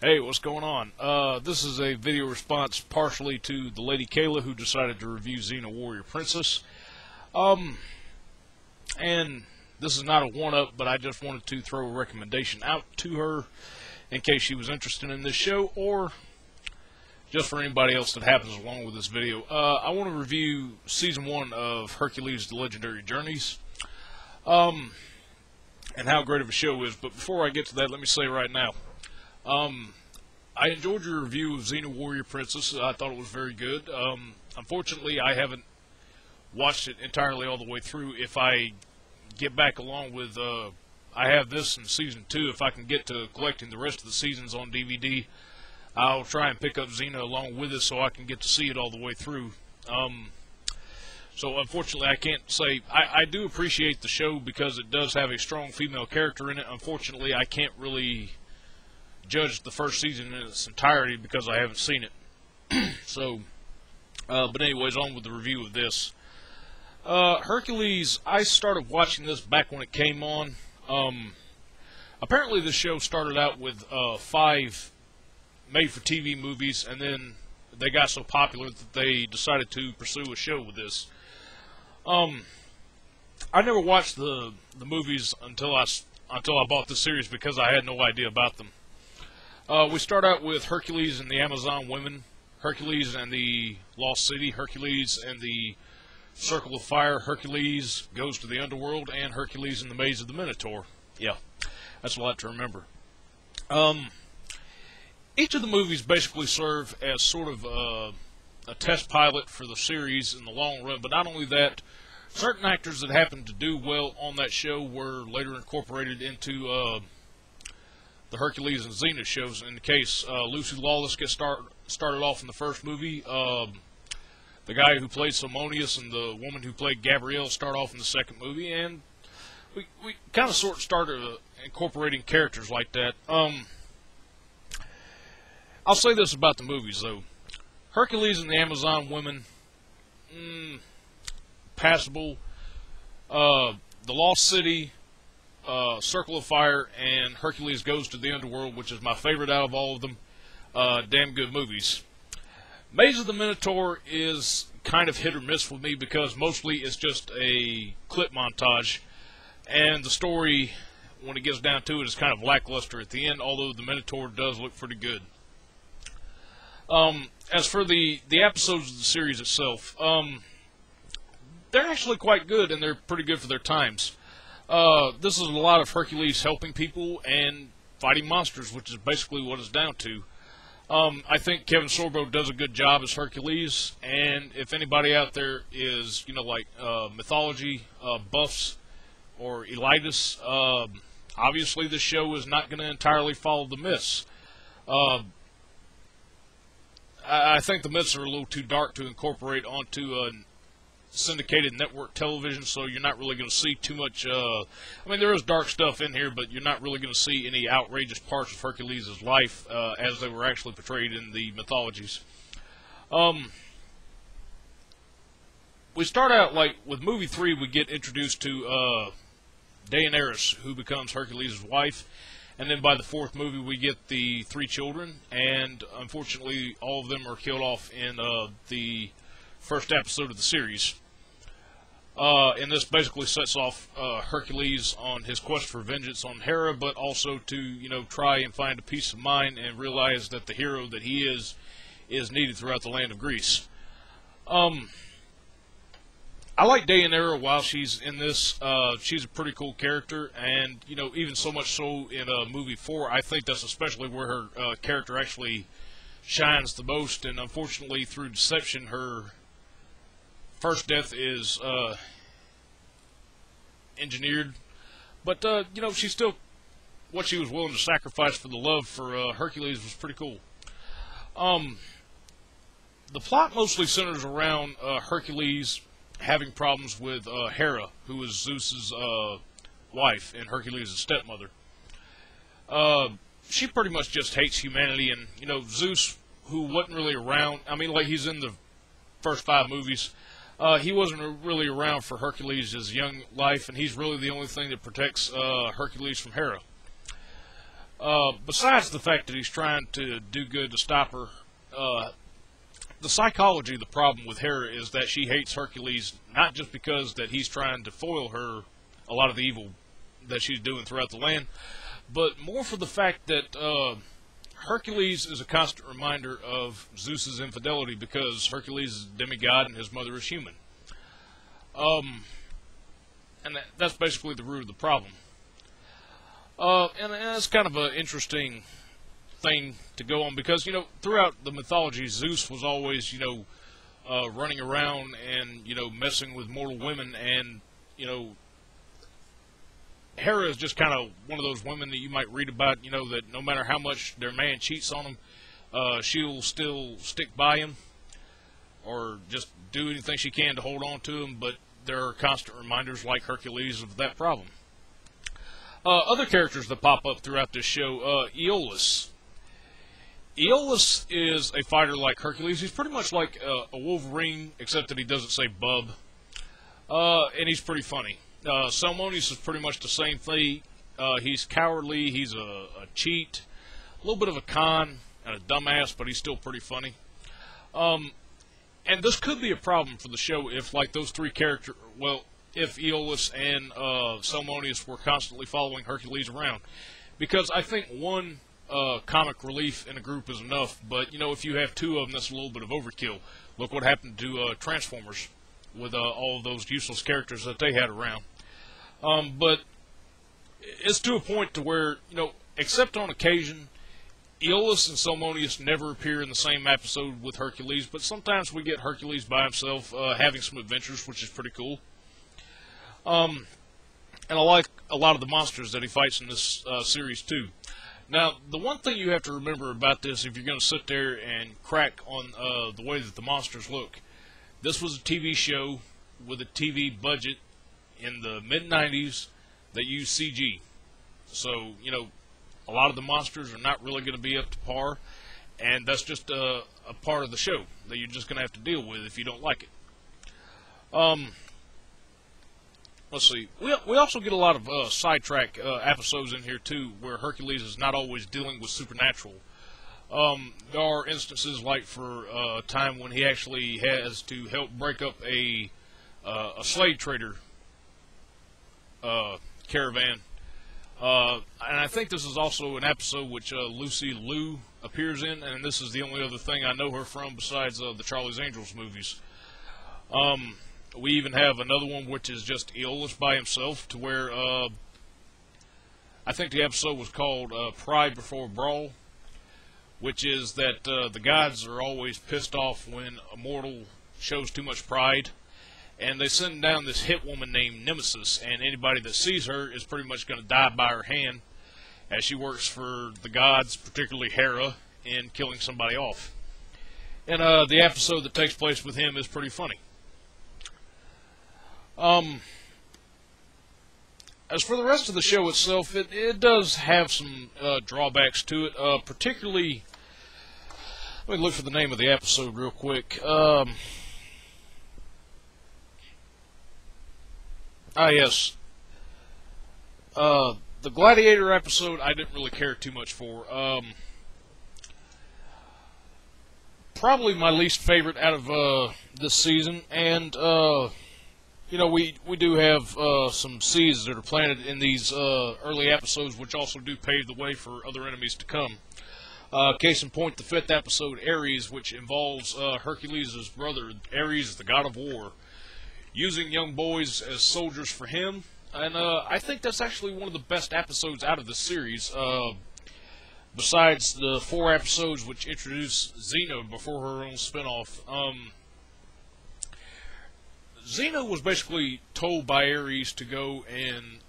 Hey, what's going on? This is a video response partially to the Lady Kayla who decided to review Xena Warrior Princess. And this is not a one-up, but I just wanted to throw a recommendation out to her in case she was interested in this show, or just for anybody else that happens along with this video. I want to review Season 1 of Hercules: The Legendary Journeys, and how great of a show is. But before I get to that, let me say right now, I enjoyed your review of Xena Warrior Princess. I thought it was very good. Unfortunately, I haven't watched it entirely all the way through. If I get back along with, I have this in Season 2. If I can get to collecting the rest of the seasons on DVD, I'll try and pick up Xena along with it so I can get to see it all the way through. So unfortunately, I can't say. I do appreciate the show because it does have a strong female character in it. Unfortunately, I can't really judge the first season in its entirety because I haven't seen it. So, but anyways, on with the review of this. Hercules, I started watching this back when it came on. Apparently this show started out with 5 made-for-TV movies, and then they got so popular that they decided to pursue a show with this. I never watched the movies until I bought the series because I had no idea about them. We start out with Hercules and the Amazon women, Hercules and the Lost City, Hercules and the Circle of Fire, Hercules goes to the underworld, and Hercules in the Maze of the Minotaur. Yeah, that's a lot to remember. Each of the movies basically serve as sort of a test pilot for the series in the long run, but not only that, certain actors that happened to do well on that show were later incorporated into the Hercules and Xena shows. In the case, Lucy Lawless gets started off in the first movie. The guy who played Simonius and the woman who played Gabrielle start off in the second movie, and we kind of sort of started incorporating characters like that. I'll say this about the movies, though. Hercules and the Amazon women, passable. The Lost City, Circle of Fire, and Hercules Goes to the Underworld, which is my favorite out of all of them. Damn good movies. Maze of the Minotaur is kind of hit or miss with me because mostly it's just a clip montage, and the story, when it gets down to it, is kind of lackluster at the end, although the Minotaur does look pretty good. As for the episodes of the series itself, they're actually quite good, and they're pretty good for their times. This is a lot of Hercules helping people and fighting monsters, which is basically what it's down to. I think Kevin Sorbo does a good job as Hercules, and if anybody out there is, like mythology buffs or elitists, obviously the show is not going to entirely follow the myths. I think the myths are a little too dark to incorporate onto syndicated network television, so you're not really going to see too much. I mean, there is dark stuff in here, but you're not really going to see any outrageous parts of Hercules' life as they were actually portrayed in the mythologies. We start out, like, with movie 3, we get introduced to Daenerys, who becomes Hercules' wife, and then by the 4th movie we get the 3 children, and unfortunately all of them are killed off in the first episode of the series. And this basically sets off Hercules on his quest for vengeance on Hera, but also to, try and find a peace of mind and realize that the hero that he is needed throughout the land of Greece. I like Daenerys while she's in this. She's a pretty cool character, and, even so much so in movie 4, I think that's especially where her character actually shines the most, and unfortunately through deception, her first death is engineered, but she's still, what she was willing to sacrifice for the love for Hercules was pretty cool. The plot mostly centers around Hercules having problems with Hera, who is Zeus's wife and Hercules' stepmother. She pretty much just hates humanity, and Zeus, who wasn't really around. I mean, like, he's in the first 5 movies. He wasn't really around for Hercules' young life, and he's really the only thing that protects Hercules from Hera. Besides the fact that he's trying to do good to stop her, the psychology of the problem with Hera is that she hates Hercules, not just because that he's trying to foil her, a lot of the evil that she's doing throughout the land, but more for the fact that Hercules is a constant reminder of Zeus's infidelity, because Hercules is a demigod and his mother is human. And that's basically the root of the problem. And that's kind of an interesting thing to go on, because, you know, throughout the mythology, Zeus was always, you know, running around and, you know, messing with mortal women, and, you know, Hera is just kind of one of those women that you might read about, you know, that no matter how much their man cheats on them, she'll still stick by him, or just do anything she can to hold on to him, but there are constant reminders, like Hercules, of that problem. Other characters that pop up throughout this show, Aeolus. Aeolus is a fighter like Hercules. He's pretty much like a Wolverine, except that he doesn't say bub. And he's pretty funny. Salmoneus is pretty much the same thing. He's cowardly, he's a cheat, a little bit of a con, and a dumbass, but he's still pretty funny. And this could be a problem for the show if, like, those three characters, well, if Aeolus and Salmoneus were constantly following Hercules around. Because I think one comic relief in a group is enough, but, you know, if you have two of them, that's a little bit of overkill. Look what happened to Transformers with all of those useless characters that they had around. But it's to a point to where, you know, except on occasion, Aeolus and Salmoneus never appear in the same episode with Hercules, but sometimes we get Hercules by himself having some adventures, which is pretty cool. And I like a lot of the monsters that he fights in this series, too. Now, the one thing you have to remember about this, if you're going to sit there and crack on the way that the monsters look, this was a TV show with a TV budget in the mid-90s that used CG. So, you know, a lot of the monsters are not really going to be up to par, and that's just a part of the show that you're just going to have to deal with if you don't like it. Let's see. We also get a lot of sidetrack episodes in here, too, where Hercules is not always dealing with supernatural. There are instances, like for a time when he actually has to help break up a slave trader caravan. And I think this is also an episode which Lucy Liu appears in, and this is the only other thing I know her from besides the Charlie's Angels movies. We even have another one which is just Aeolus by himself, to where I think the episode was called Pride Before Brawl, which is that the gods are always pissed off when a mortal shows too much pride, and they send down this hit woman named Nemesis, and anybody that sees her is pretty much going to die by her hand, as she works for the gods, particularly Hera, in killing somebody off. And the episode that takes place with him is pretty funny. As for the rest of the show itself, it does have some drawbacks to it, particularly. Let me look for the name of the episode real quick. Yes. The Gladiator episode I didn't really care too much for. Probably my least favorite out of this season, and you know, we do have some seeds that are planted in these early episodes, which also do pave the way for other enemies to come. Case in point, the 5th episode, Ares, which involves Hercules' brother, Ares, the god of war, using young boys as soldiers for him. And I think that's actually one of the best episodes out of the series, besides the 4 episodes which introduce Xena before her own spinoff. Xena was basically told by Ares to go and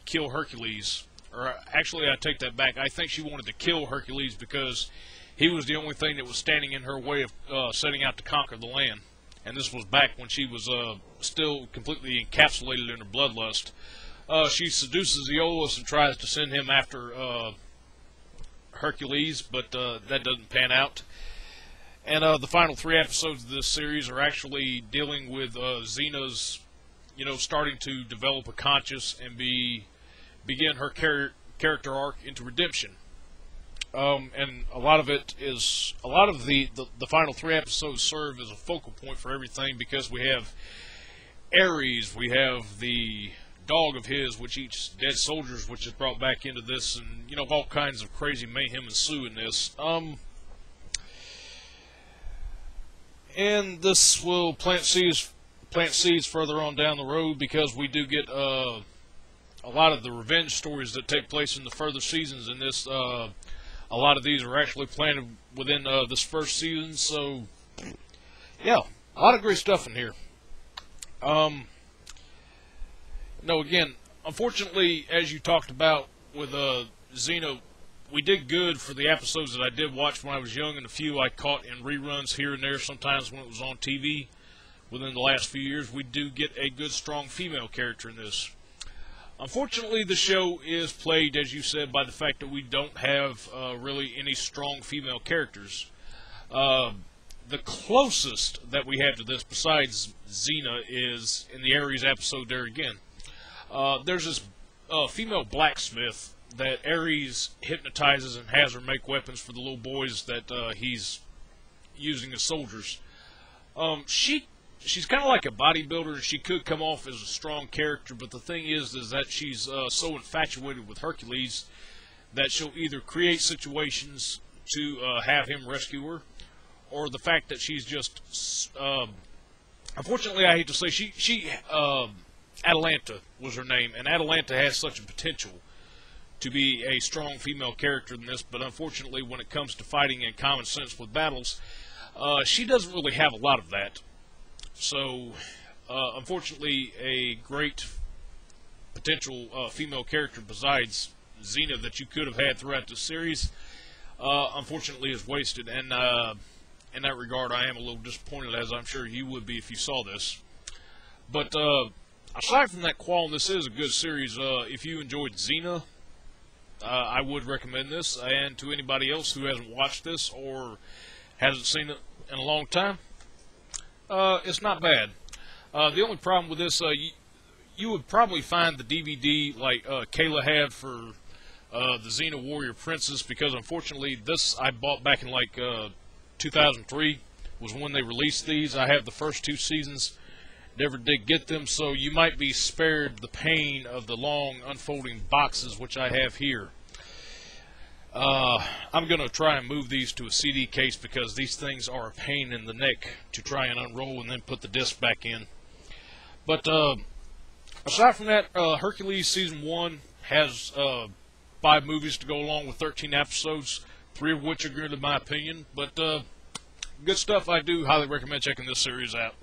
kill Hercules. Or actually, I take that back. I think she wanted to kill Hercules because he was the only thing that was standing in her way of setting out to conquer the land. And this was back when she was still completely encapsulated in her bloodlust. She seduces Aeolus and tries to send him after Hercules, but that doesn't pan out. And the final 3 episodes of this series are actually dealing with Xena's, you know, starting to develop a conscience and begin her character arc into redemption. And a lot of the final 3 episodes serve as a focal point for everything, because we have Ares, we have the dog of his, which eats dead soldiers, which is brought back into this, and all kinds of crazy mayhem ensue in this. And this will plant seeds further on down the road, because we do get a lot of the revenge stories that take place in the further seasons in this. A lot of these are actually planted within this first season, so yeah, a lot of great stuff in here. No, again, unfortunately, as you talked about with Xena, we did good for the episodes that I did watch when I was young, and a few I caught in reruns here and there sometimes when it was on TV within the last few years. We do get a good, strong female character in this. Unfortunately, the show is plagued, as you said, by the fact that we don't have really any strong female characters. The closest that we have to this, besides Xena, is in the Ares episode there again. There's this female blacksmith that Ares hypnotizes and has her make weapons for the little boys that he's using as soldiers. She's kind of like a bodybuilder, and she could come off as a strong character, but the thing is that she's so infatuated with Hercules that she'll either create situations to have him rescue her, or the fact that she's just, unfortunately, I hate to say, Atalanta was her name, and Atalanta has such a potential to be a strong female character in this, but unfortunately, when it comes to fighting and common sense with battles, she doesn't really have a lot of that. So, unfortunately, a great potential female character besides Xena that you could have had throughout the series, unfortunately, is wasted. And in that regard, I am a little disappointed, as I'm sure you would be if you saw this. But aside from that qualm, this is a good series. If you enjoyed Xena, I would recommend this. And to anybody else who hasn't watched this or hasn't seen it in a long time, it's not bad. The only problem with this, you would probably find the DVD like Kayla had for the Xena Warrior Princess, because unfortunately this I bought back in like 2003 was when they released these. I have the first 2 seasons, never did get them, so you might be spared the pain of the long unfolding boxes, which I have here. I'm going to try and move these to a CD case, because these things are a pain in the neck to try and unroll and then put the disc back in. But aside from that, Hercules Season 1 has 5 movies to go along with 13 episodes, 3 of which are good in my opinion. But good stuff. I do highly recommend checking this series out.